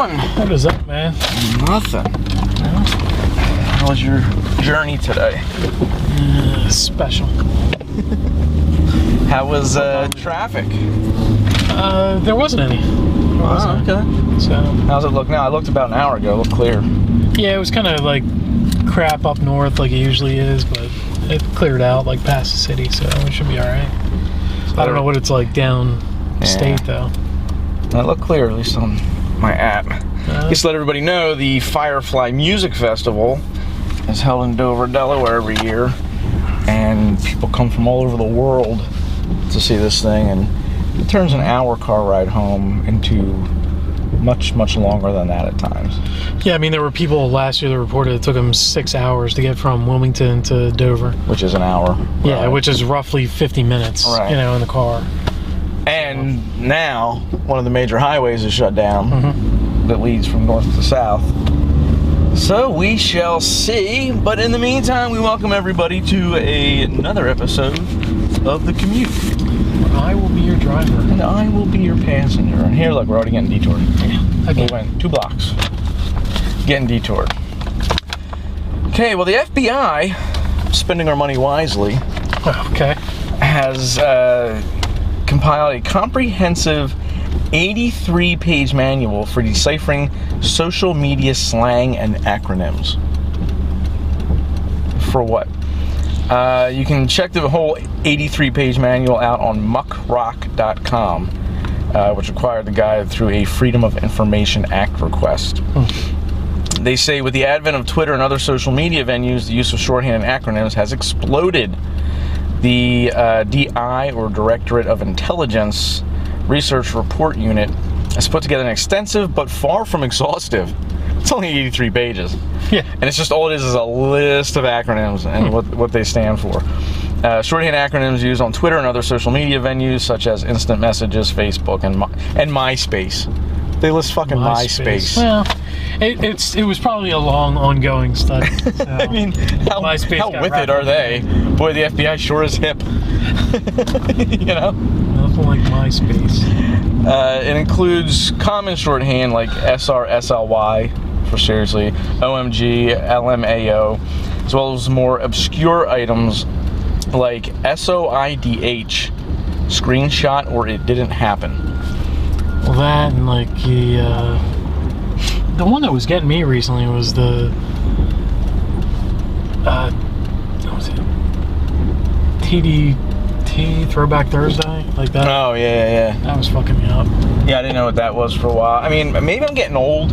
doing? What is up, man? Nothing. How was your journey today? Special. How was traffic? There wasn't any. Okay. So. How's it look now? I looked about an hour ago. It looked clear. Yeah, it was kind of like crap up north like it usually is, but it cleared out like past the city, so it should be all right. So I don't know what it's like down state though. It looked clear, at least on my app. Just to let everybody know, the Firefly Music Festival is held in Dover, Delaware every year, and people come from all over the world to see this thing, and it turns an hour car ride home into much, much longer than that at times. Yeah, I mean, there were people last year that reported it took them 6 hours to get from Wilmington to Dover. Which is an hour. Yeah, right? Which is roughly 50 minutes, right. In the car. And now, one of the major highways is shut down that leads from north to south. So we shall see. But in the meantime, we welcome everybody to another episode of The Commute. I will be your driver. And I will be your passenger. And here, look, we're already getting detoured. Yeah. We went 2 blocks. Getting detoured. Okay, well, the FBI, spending our money wisely, has compiled a comprehensive 83-page manual for deciphering social media slang and acronyms. For what? You can check the whole 83-page manual out on muckrock.com, which acquired the guide through a Freedom of Information Act request. They say with the advent of Twitter and other social media venues, the use of shorthand and acronyms has exploded. The DI, or Directorate of Intelligence Research Report Unit, has put together an extensive but far from exhaustive. It's only 83 pages. Yeah. And it's just all it is a list of acronyms and what they stand for. Shorthand acronyms used on Twitter and other social media venues such as instant messages, Facebook, and MySpace. They list fucking MySpace. Well, it was probably a long, ongoing study. So I mean, how with it are they? Boy, the FBI sure is hip. You know? Nothing like MySpace. It includes common shorthand like SRSLY for seriously, OMG, LMAO, as well as more obscure items like SOIDH, screenshot or it didn't happen. Well, that and like the one that was getting me recently was the what was it? TDT, Throwback Thursday, like that. Oh yeah. That was fucking me up. Yeah, I didn't know what that was for a while. I mean, maybe I'm getting old,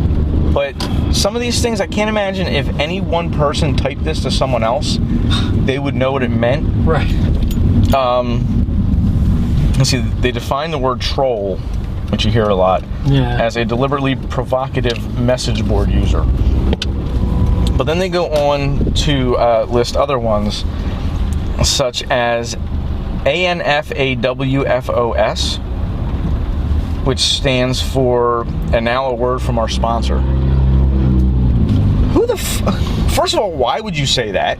but some of these things I can't imagine if any one person typed this to someone else, they would know what it meant. Right. Let's see. They define the word troll, which you hear a lot, as a deliberately provocative message board user. But then they go on to list other ones, such as ANFAWFOS, which stands for, and now a word from our sponsor. Who the first of all, why would you say that?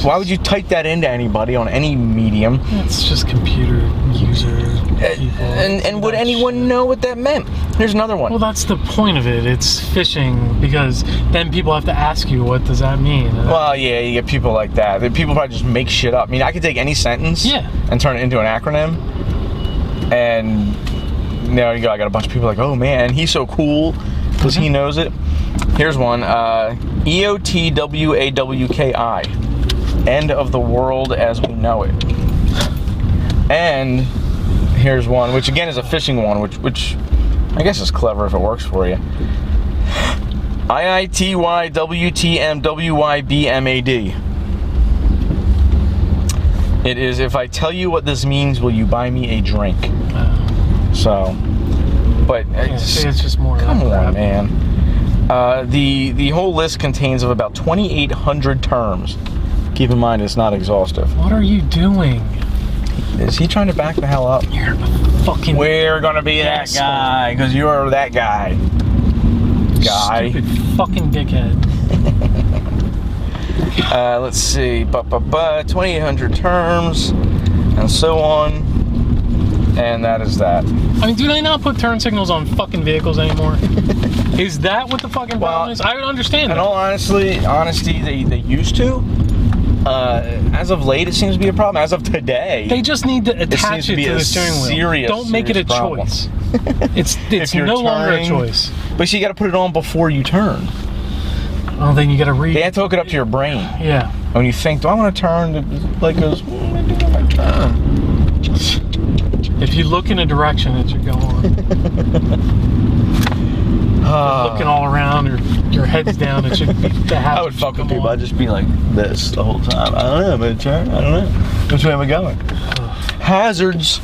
Why would you type that into anybody on any medium? It's just computer user people. And would anyone know what that meant? Here's another one. Well, that's the point of it. It's phishing, because then people have to ask you, what does that mean? Well, yeah, you get people like that. People probably just make shit up. I mean, I could take any sentence and turn it into an acronym. And there you go. I got a bunch of people like, oh man, he's so cool because he knows it. Here's one. EOTWAWKI. End of the world as we know it. And here's one, which again is a phishing one, which I guess is clever if it works for you. IITYWTMWYBMAD. It is, if I tell you what this means, will you buy me a drink? So, but it's just more. Come on, man. The whole list contains of about 2,800 terms. Keep in mind, it's not exhaustive. What are you doing? Is he trying to back the hell up? You're fucking. We're gonna be that guy because you are that guy. Stupid fucking dickhead. Let's see. 2,800 terms and so on. And that is that. I mean, do they not put turn signals on fucking vehicles anymore? Is that what the fucking problem is? I would understand In that. all honesty, they used to. As of late, it seems to be a problem. As of today, They just need to attach it to the steering wheel. Don't make it a problem. choice. It's you're no longer a turning- choice. But you got to put it on before you turn. Well, then you got to read. They have to hook it up to your brain. Yeah. When you think, do I want to turn? It like goes, I do I turn? If you look in a direction, it should go on. Looking all around, or your head's down, it should be the hazard. I would fuck with should people. go I'd just be like this the whole time. I don't know. I'm going to turn. I don't know. Which way am I going? Hazards.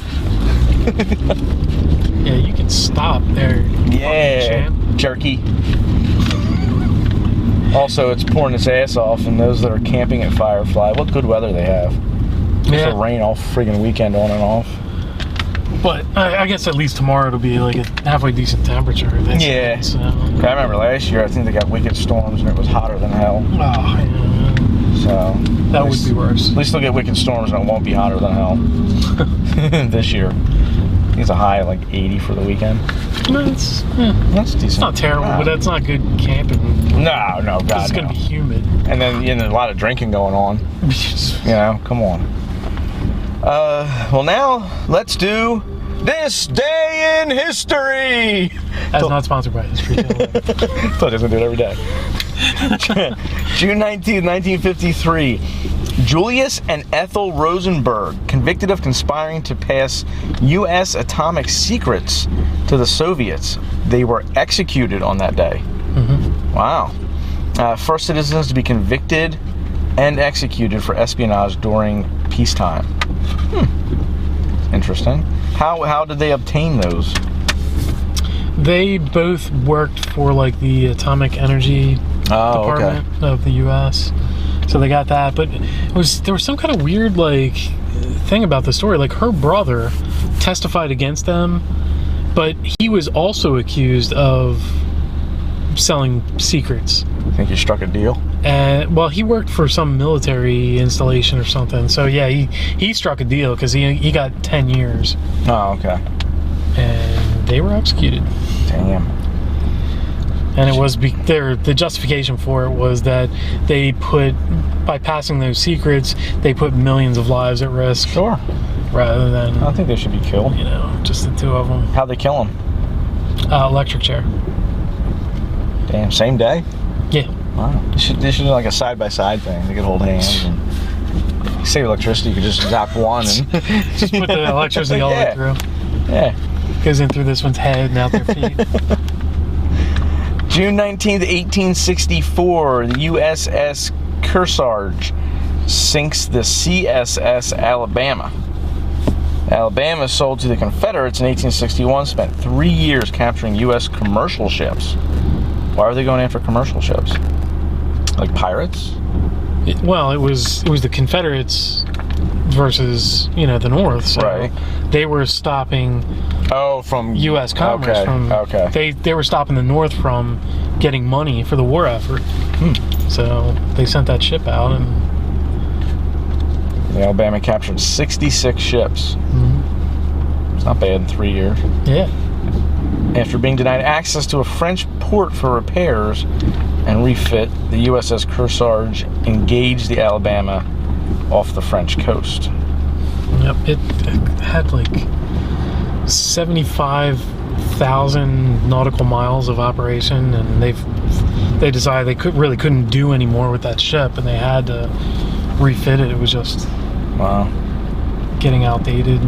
Yeah, you can stop there. Yeah. Jerky. Also, it's pouring its ass off, and those that are camping at Firefly, what good weather they have. It's a rain all friggin' weekend on and off. But I guess at least tomorrow it'll be like a halfway decent temperature. Yeah. So. I remember last year, I think they got wicked storms, and it was hotter than hell. Oh, yeah. So That would be worse. At least they'll get wicked storms, and it won't be hotter than hell this year. I think it's a high of like 80 for the weekend. That's decent. It's not terrible, but that's not good camping. No, God, It's going to be humid. And then there's a lot of drinking going on. You know, come on. Well, now let's do This Day in History. That's not sponsored by History Channel. Thought I was going to do it every day. June 19th, 1953. Julius and Ethel Rosenberg, convicted of conspiring to pass U.S. atomic secrets to the Soviets. They were executed on that day. Mm-hmm. Wow. First citizens to be convicted and executed for espionage during peacetime. Interesting. How did they obtain those? They both worked for like the Atomic Energy Department of the U.S. So they got that, but there was some kind of weird like thing about the story. Like her brother testified against them, but he was also accused of selling secrets. I think you struck a deal. And well, he worked for some military installation or something. So yeah, he struck a deal because he got 10 years. Oh, okay. And they were executed. Damn. And it was the justification for it was that they by passing those secrets, they put millions of lives at risk. Sure. Rather than I think they should be killed. You know, just the two of them. How'd they kill them? Electric chair. Damn, same day? Yeah. Wow. They should do like a side-by-side thing. They could hold hands and save electricity. You could just zap one and just put the electricity all the way through. Yeah. Goes in through this one's head and out their feet. June 19th, 1864, the USS Kearsarge sinks the CSS Alabama. Alabama sold to the Confederates in 1861, spent 3 years capturing U.S. commercial ships. Why are they going after commercial ships? Like pirates? It was the Confederates versus the North. So right. They were stopping. From U.S. commerce. They were stopping the North from getting money for the war effort. So they sent that ship out, and the Alabama captured 66 ships. It's not bad in 3 years. Yeah. After being denied access to a French port for repairs and refit, the USS Kearsarge engaged the Alabama off the French coast. Yep, it had like 75,000 nautical miles of operation, and they decided they couldn't do any more with that ship, and they had to refit it. It was just getting outdated.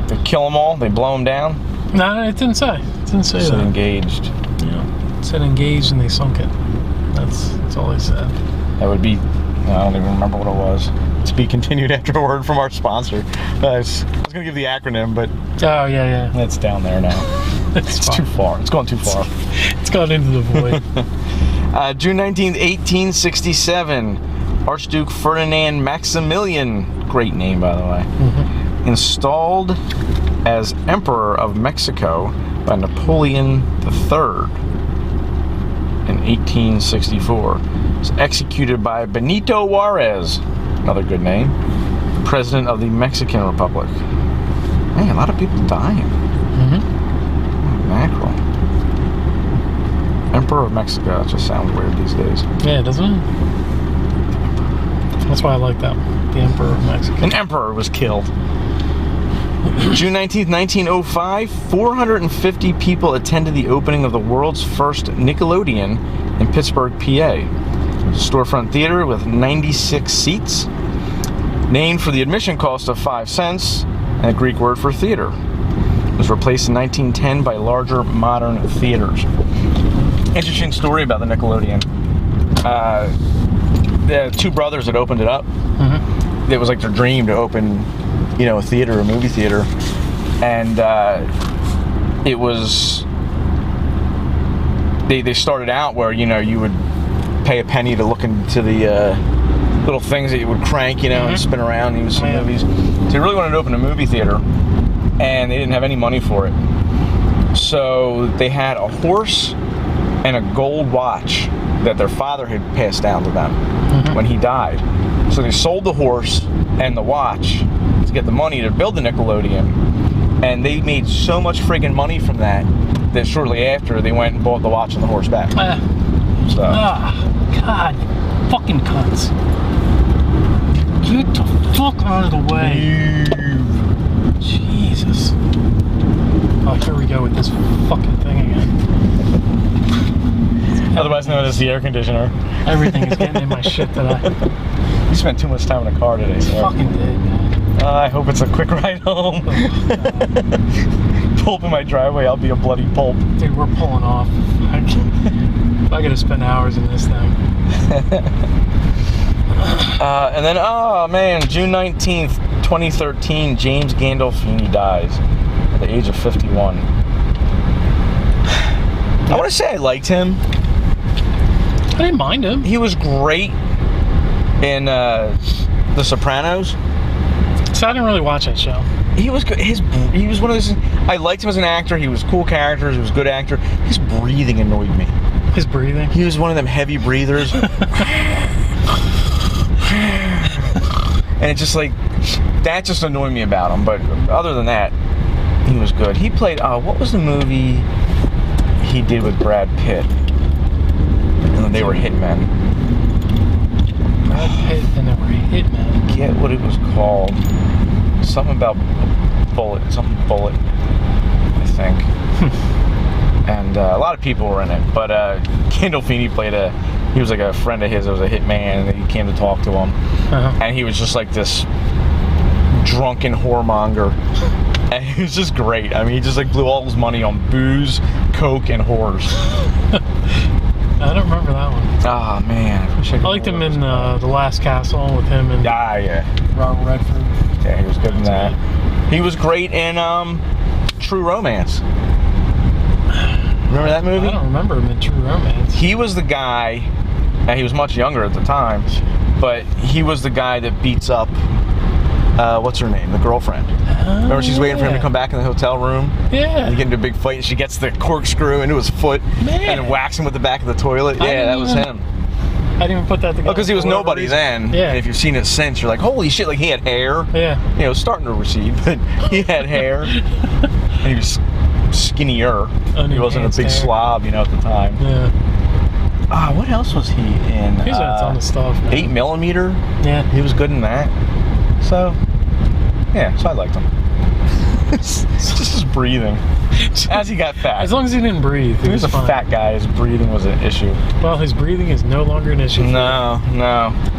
They kill them all? They blow them down? No, it didn't say. It didn't say that. Engaged. Yeah, it said engaged, and they sunk it. That's all they said. That would be. I don't even remember what it was. To be continued after a word from our sponsor. I was going to give the acronym, but... Oh, yeah. It's down there now. It's too far. It's gone too far. It's gone into the void. June 19th, 1867. Archduke Ferdinand Maximilian, great name, by the way, installed as Emperor of Mexico by Napoleon III in 1864. Was executed by Benito Juarez, another good name, President of the Mexican Republic. Man, a lot of people dying. Mm-hmm. Mackerel. Emperor of Mexico. That just sounds weird these days. Yeah, doesn't it? That's why I like that one. The Emperor of Mexico. An emperor was killed. June 19th, 1905, 450 people attended the opening of the world's first Nickelodeon in Pittsburgh, PA. It was a storefront theater with 96 seats, named for the admission cost of 5 cents and a Greek word for theater. It was replaced in 1910 by larger modern theaters. Interesting story about the Nickelodeon. The two brothers that opened it up, it was like their dream to open, a theater, a movie theater. And it was, they started out where, you would pay a penny to look into the little things that you would crank, and spin around and you would see movies. So they really wanted to open a movie theater, and they didn't have any money for it. So they had a horse and a gold watch that their father had passed down to them when he died. So they sold the horse and the watch to get the money to build the Nickelodeon. And they made so much friggin' money from that shortly after they went and bought the watch and the horse back. God, fucking cunts. Get the fuck out of the way. Jesus. Oh, here we go with this fucking thing again. Otherwise known as the air conditioner. Everything is getting in my shit today. You spent too much time in a car today, sir. Fucking did, man. I hope it's a quick ride home. Pull up in my driveway, I'll be a bloody pulp. Dude, we're pulling off. I gotta spend hours in this thing. And then, June 19th, 2013, James Gandolfini dies at the age of 51. I want to say I liked him. I didn't mind him. He was great in The Sopranos. So I didn't really watch that show. He was good. He was one of those. I liked him as an actor. He was cool characters. He was a good actor. His breathing annoyed me. His breathing? He was one of them heavy breathers. And it just that just annoyed me about him. But other than that, he was good. He played, what was the movie he did with Brad Pitt? And they were hitmen. Brad Pitt and they were hitmen. I forget what it was called. Something about Bullet, I think. And a lot of people were in it, but Gandolfini he was like a friend of his that was a hitman, and he came to talk to him. And he was just like this drunken whoremonger. And he was just great. I mean, he just blew all his money on booze, coke, and whores. I don't remember that one. Oh, man. I liked him in The Last Castle with him and Robert Redford. Yeah, he was good in that. He was great in True Romance. Remember that movie? I don't remember him in True Romance. He was the guy, and he was much younger at the time, but he was the guy that beats up, what's her name? The girlfriend. Remember she's waiting for him to come back in the hotel room? Yeah. And they get into a big fight, and she gets the corkscrew into his foot and whacks him with the back of the toilet. Yeah, that was him. I didn't even put that together. Because he was nobody then. Yeah. And if you've seen it since, you're like, holy shit, he had hair. Yeah. Starting to recede, but he had hair. And he was skinnier. He wasn't a big slob, at the time. Yeah. What else was he in? He's in a ton of stuff. 8mm. Yeah. He was good in that. So I liked him. It's just his breathing. As he got fat. As long as he didn't breathe. He was a fat guy. His breathing was an issue. Well, his breathing is no longer an issue. No.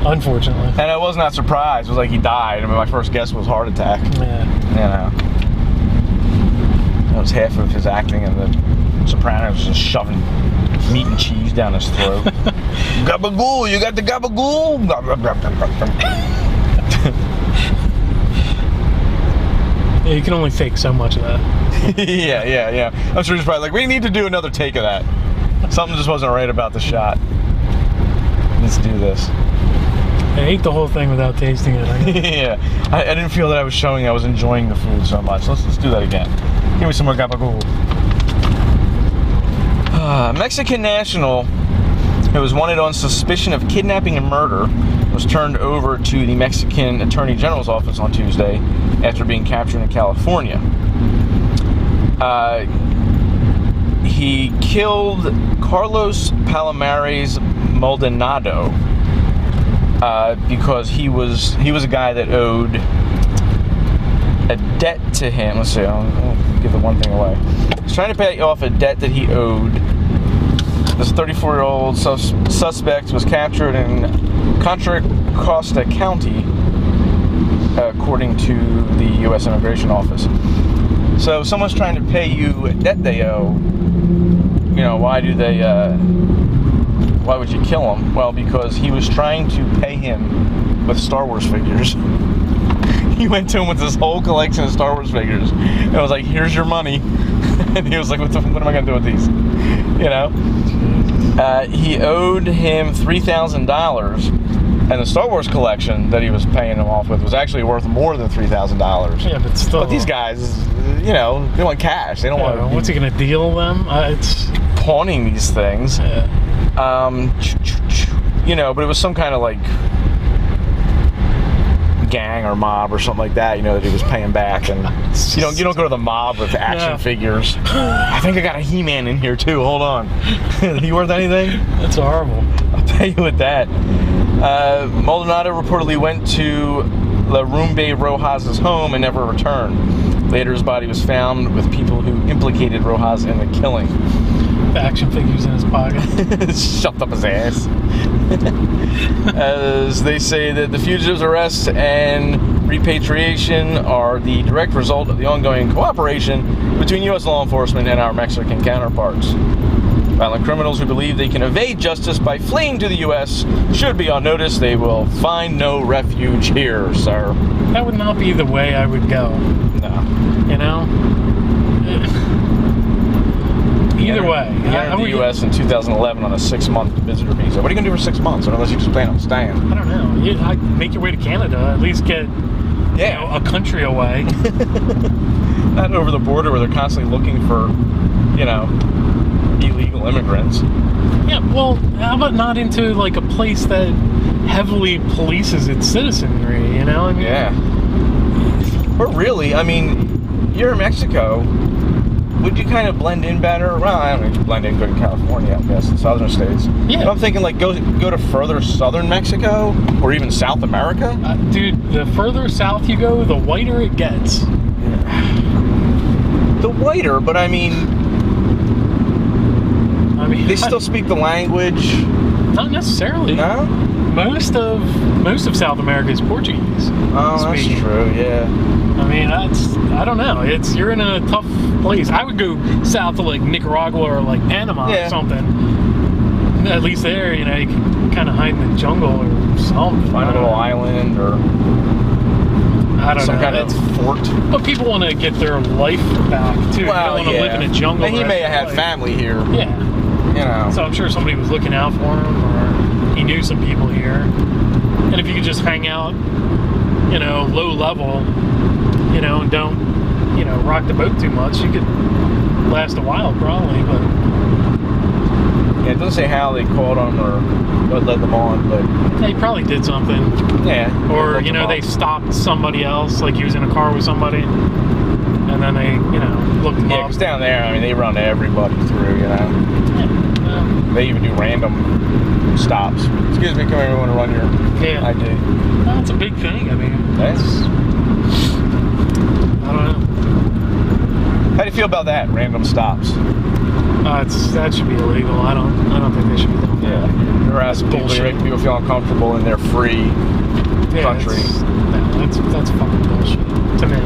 Unfortunately. And I was not surprised. It was he died. I mean, my first guess was heart attack. Yeah. That was half of his acting in The Sopranos, just shoving meat and cheese down his throat. Gabagool, you got the gabagool? Yeah, you can only fake so much of that. Yeah. I'm sure he's probably we need to do another take of that. Something just wasn't right about the shot. Let's do this. I ate the whole thing without tasting it. Yeah, I didn't feel that I was showing I was enjoying the food so much. Let's do that again. Give me some more gabagool. Mexican national who was wanted on suspicion of kidnapping and murder, was turned over to the Mexican Attorney General's office on Tuesday after being captured in California. He killed Carlos Palomares Maldonado because he was a guy that owed a debt to him. Let's see, I'll give the one thing away. He's trying to pay off a debt that he owed. This 34-year-old suspect was captured in Contra Costa County, according to the U.S. Immigration Office. So if someone's trying to pay you a debt they owe, you know, why would you kill him? Well, because he was trying to pay him with Star Wars figures. He went to him with this whole collection of Star Wars figures. And I was like, here's your money. And he was like, what am I going to do with these? You know? He owed him $3,000. And the Star Wars collection that he was paying him off with was actually worth more than $3,000. Yeah, but still. But these guys, you know, they want cash. They don't want. What's he gonna deal them? It's pawning these things. Yeah. You know, but it was some kind of like gang or mob or something like that. You know, that he was paying back, and you don't go to the mob with action figures. I think I got a He-Man in here too. Hold on. He worth anything? That's horrible. I'll pay you with that. Maldonado reportedly went to La Rumbe Rojas' home and never returned. Later, his body was found with people who implicated Rojas in the killing. The action figures in his pocket. Shoved up his ass. As they say that the fugitive's arrest and repatriation are the direct result of the ongoing cooperation between U.S. law enforcement and our Mexican counterparts. Violent criminals who believe they can evade justice by fleeing to the U.S. should be on notice. They will find no refuge here, sir. That would not be the way I would go. No. You know? Either way. He entered the U.S. in 2011 on a 6-month visitor visa. What are you going to do for 6 months, unless you just plan on staying? I don't know. I'd make your way to Canada. At least get a country away. Not over the border where they're constantly looking for, you know, illegal immigrants. Yeah, well, how about not into like a place that heavily polices its citizenry, you know? I mean, yeah. But really, I mean, you're in Mexico. Would you kind of blend in better? Well, I don't know if you blend in, go to California, I guess, the southern states. Yeah. But I'm thinking like go to further southern Mexico or even South America. Dude, the further south you go, the whiter it gets. Yeah. The whiter, but I mean, they still speak the language. Not necessarily. No? Most of South America is Portuguese. Oh, speaking. That's true, yeah. I mean, I don't know. You're in a tough place. I would go south to like Nicaragua or like Panama or something. At least there, you know, you can kind of hide in the jungle or something. Find a little island or some kind of fort. But people want to get their life back too. Well, they don't want to live in a jungle. And he may have had family here. Yeah. You know. So I'm sure somebody was looking out for him, or he knew some people here. And if you could just hang out, you know, low level, you know, and don't, you know, rock the boat too much, you could last a while probably, but... Yeah, it doesn't say how they caught him or what led them on, but... They probably did something. Yeah. Or, you know, they stopped somebody else, like he was in a car with somebody, and then they, you know, looked him up. Yeah, because down there, I mean, they run everybody through, you know. Yeah. They even do random stops. Excuse me, come here, we want to run your ID. That's a big thing, I mean. That's... I don't know. How do you feel about that? Random stops. That should be illegal. I don't think they should be doing that. Yeah. You're harassing people, you make people feel uncomfortable in their free country. That's fucking bullshit to me.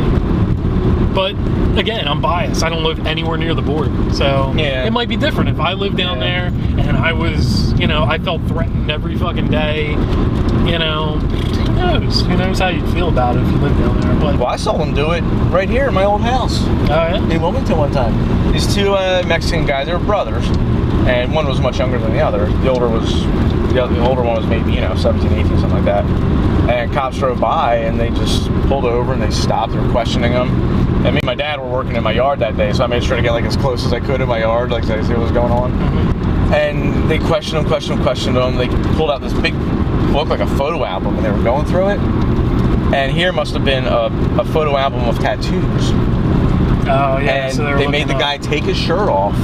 But again, I'm biased. I don't live anywhere near the border, so it might be different if I lived down there and I was, you know, I felt threatened every fucking day. You know, who knows? Who knows how you'd feel about it if you lived down there? But, well, I saw them do it right here in my old house. Oh yeah? In Wilmington one time. These two Mexican guys, they were brothers, and one was much younger than the other. The older one was maybe, you know, 17, 18, something like that. And cops drove by and they just pulled over and they stopped. They were questioning them. And me and my dad were working in my yard that day, so I made sure to get like as close as I could in my yard, like to see what was going on. Mm-hmm. And they questioned him. They pulled out this big book, like a photo album, and they were going through it. And here must have been a photo album of tattoos. Oh, yeah. And so they made the guy take his shirt off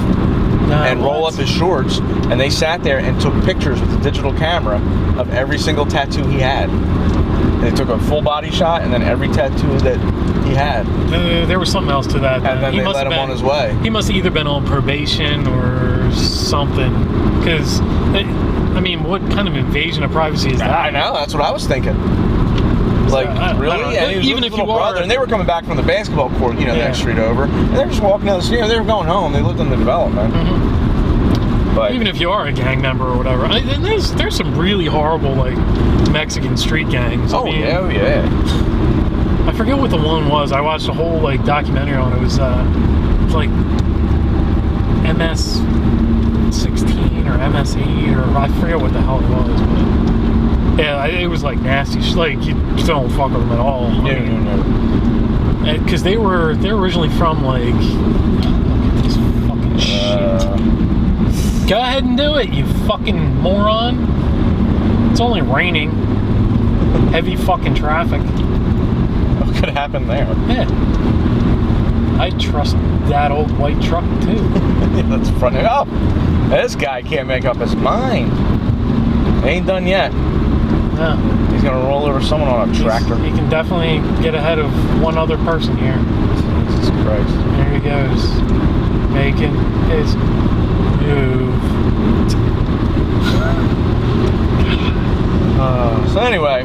and roll up his shorts, and they sat there and took pictures with a digital camera of every single tattoo he had. And they took a full body shot, and then every tattoo that he had. There was something else to that. And then they let him on his way. He must have either been on probation or something. Because, I mean, what kind of invasion of privacy is that? I know, that's what I was thinking. Like, really? And he was even with if his little you brother, are, and they were coming back from the basketball court, the next street over, and they were just walking down the street. They were going home. They lived in the development. Mm-hmm. But even if you are a gang member or whatever, and there's some really horrible like Mexican street gangs. I mean, yeah. I forget what the one was. I watched a whole like documentary on it. It was like MS-16 or MS-8 or I forget what the hell it was, but. Yeah, it was like nasty. Like you don't fuck with them at all. No. Because they were originally from like this fucking shit. Go ahead and do it, you fucking moron. It's only raining. Heavy fucking traffic. What could happen there? Yeah. I trust that old white truck too. That's funny. Oh, this guy can't make up his mind. He ain't done yet. Yeah. He's gonna roll over someone on a tractor. He can definitely get ahead of one other person here. Jesus Christ. There he goes. Making his move. So anyway.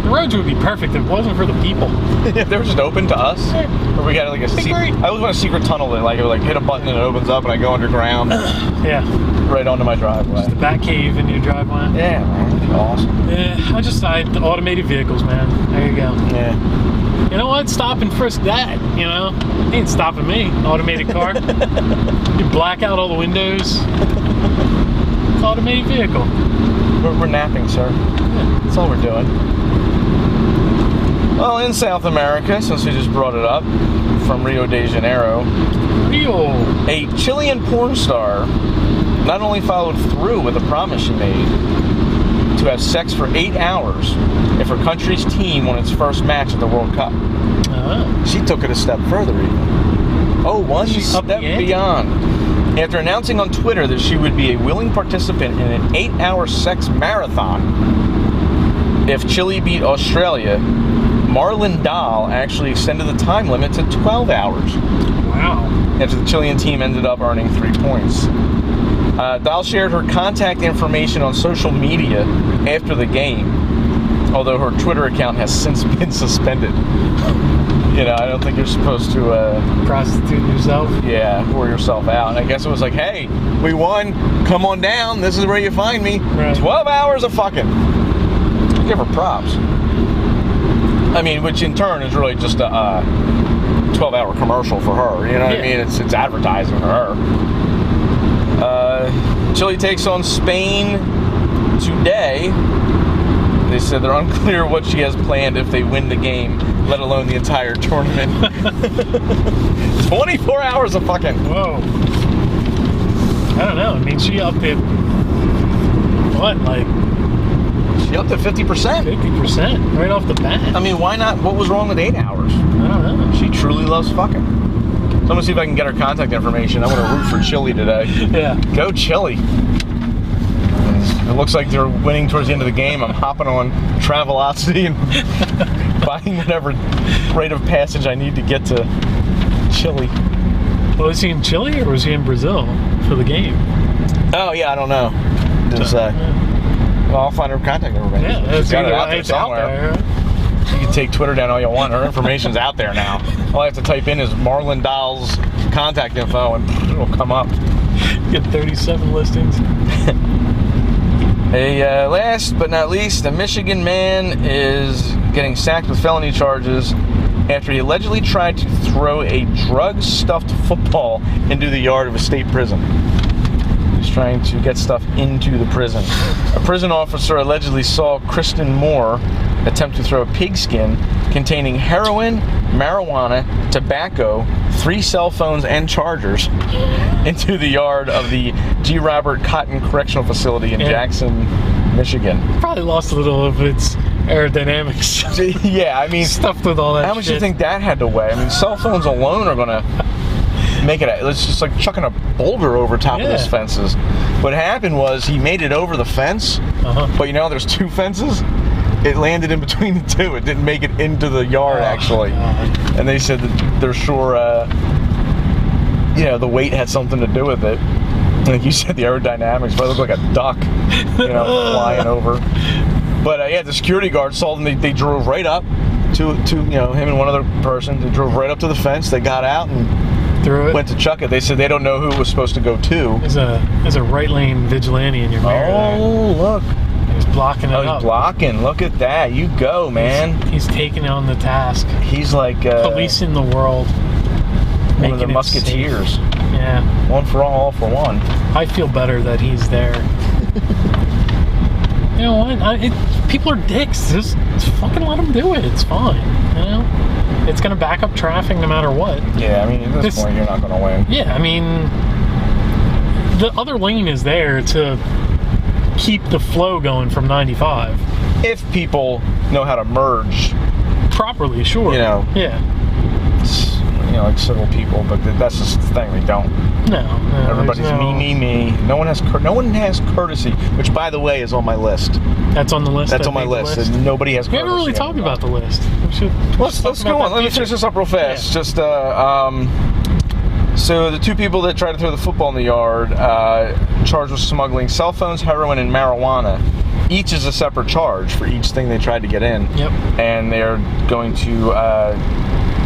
The roads would be perfect if it wasn't for the people. If they were just open to us. Yeah. Or we got like a I always want a secret tunnel that like it would like hit a button and it opens up and I go underground. Yeah. Right onto my driveway. Just the bat cave in your driveway. Yeah, man. That'd be awesome. Yeah, the automated vehicles, man. There you go. Yeah. You know what? Stop and frisk that, you know? He ain't stopping me. Automated car. You black out all the windows. It's automated vehicle. We're napping, sir. Yeah. That's all we're doing. Well, in South America, since we just brought it up, from Rio de Janeiro, a Chilean porn star not only followed through with a promise she made to have sex for 8 hours if her country's team won its first match at the World Cup. She took it a step further even. One step beyond. After announcing on Twitter that she would be a willing participant in an 8-hour sex marathon if Chile beat Australia, Marlon Dowell actually extended the time limit to 12 hours. Wow. After the Chilean team ended up earning 3 points. Dowell shared her contact information on social media after the game, although her Twitter account has since been suspended. I don't think you're supposed to prostitute yourself. Yeah, whore yourself out. And I guess it was like, hey, we won. Come on down. This is where you find me. Right. 12 hours of fucking. Give her props. I mean, which in turn is really just a 12-hour commercial for her. You know what I mean? It's advertising for her. Chile takes on Spain today. They said they're unclear what she has planned if they win the game, let alone the entire tournament. 24 hours of fucking. Whoa. I don't know. I mean, she upped it. What, like? She upped it 50%. 50% right off the bat. I mean, why not? What was wrong with 8 hours? I don't know. She truly loves fucking. So I'm gonna see if I can get her contact information. I'm gonna root for Chile today. Yeah. Go Chile. It looks like they're winning towards the end of the game. I'm hopping on Travelocity and buying whatever rate of passage I need to get to Chile. Well, was he in Chile or was he in Brazil for the game? Oh, yeah, I don't know. Didn't say. Well, I'll find her contact information. Yeah, that's got it out there it's somewhere. out there. You can take Twitter down all you want. Her information's out there now. All I have to type in is Marlon Dowell's contact info and it'll come up. Get 37 listings. Last but not least, a Michigan man is getting sacked with felony charges after he allegedly tried to throw a drug-stuffed football into the yard of a state prison. He's trying to get stuff into the prison. A prison officer allegedly saw Kristen Moore attempt to throw a pigskin containing heroin, marijuana, tobacco, 3 cell phones and chargers into the yard of the G. Robert Cotton Correctional Facility in Jackson, Michigan. Probably lost a little of its aerodynamics. Yeah, I mean, stuffed with all that. How much do you think that had to weigh? I mean, cell phones alone are gonna make it. It's just like chucking a boulder over top of those fences. What happened was he made it over the fence, but there's 2 fences. It landed in between the 2. It didn't make it into the yard actually. God. And they said that they're sure, the weight had something to do with it. Like you said, the aerodynamics probably looked like a duck, flying over. But the security guard saw them. They drove right up to him and one other person. They drove right up to the fence. They got out and threw it. Went to chuck it. They said they don't know who it was supposed to go to. There's a right lane vigilante in your mirror. Oh, look. He's blocking it up. He's blocking. Look at that. You go, man. He's taking on the task. He's like policing the world. One of the Musketeers. Yeah. One for all for one. I feel better that he's there. You know what? People are dicks. Just fucking let them do it. It's fine. It's going to back up traffic no matter what. Yeah, I mean, at this point, you're not going to win. Yeah, I mean, the other lane is there to keep the flow going from 95. If people know how to merge properly, sure. Yeah. Like civil people, but that's just the thing. They don't. No. Everybody's me. No one has courtesy, which, by the way, is on my list. That's on the list. That's on my list. And nobody has. We haven't really talked about the list. Let's go on. Let me finish this up real fast. Yeah. Just so the 2 people that tried to throw the football in the yard, charged with smuggling cell phones, heroin, and marijuana. Each is a separate charge for each thing they tried to get in. Yep. And they're going to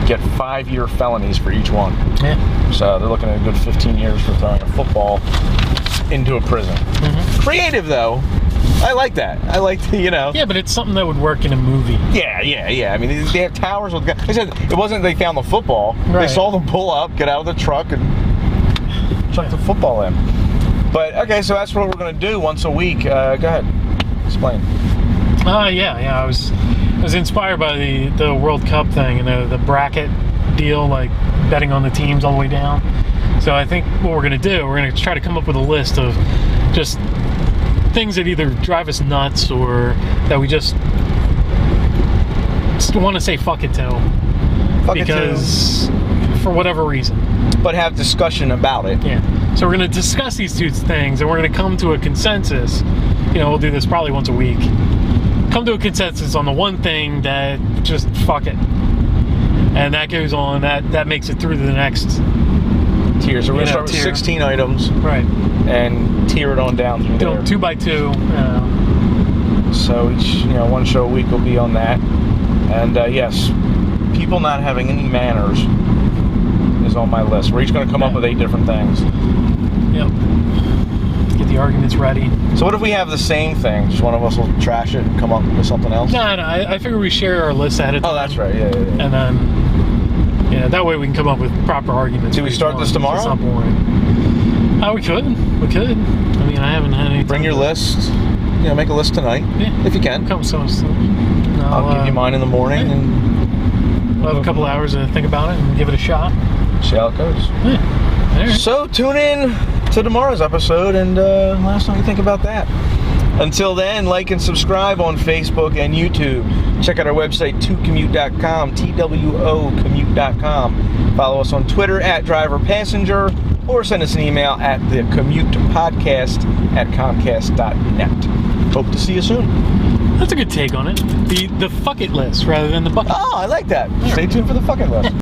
get 5-year felonies for each one. Yeah. So they're looking at a good 15 years for throwing a football into a prison. Mm-hmm. Creative, though. I like that. I like the, Yeah, but it's something that would work in a movie. Yeah. I mean, they have towers with guns. They said it wasn't they found the football. Right. They saw them pull up, get out of the truck, and chuck the football in. But, okay, so that's what we're going to do once a week. Go ahead. Explain. Yeah. I was inspired by the World Cup thing and the bracket deal, like betting on the teams all the way down. So I think what we're going to do, we're going to try to come up with a list of just things that either drive us nuts or that we just want to say fuck it to. Because for whatever reason. But have discussion about it. Yeah. So we're going to discuss these 2 things and we're going to come to a consensus. We'll do this probably once a week. Come to a consensus on the one thing that just fuck it. And that goes on, that makes it through to the next tier. So we're going to start with 16 items. Right. And tier it on down through there. 2 by 2. So each, one show a week will be on that. And yes, people not having any manners is on my list. We're each going to come up with 8 different things. Yep. Get the arguments ready. So what if we have the same thing? Just one of us will trash it and come up with something else? No, I figure we share our list ahead of time. Oh, that's right. Yeah. And then, that way we can come up with proper arguments. Do we start this tomorrow? It's not boring. We could. I mean, I haven't had any. Bring your list. Make a list tonight. Yeah. If you can. Come so. I'll give you mine in the morning, and we'll have a couple hours to think about it and give it a shot. See how it goes. Yeah. Right. So tune in to tomorrow's episode and let us know what you think about that. Until then, like and subscribe on Facebook and YouTube. Check out our website, tocommute.com, TWO commute.com. Follow us on Twitter @DriverPassenger, or send us an email at the Commute Podcast @comcast.net. Hope to see you soon. That's a good take on it. The fuck it list rather than the bucket. Oh, I like that. Stay tuned for the fuck it list.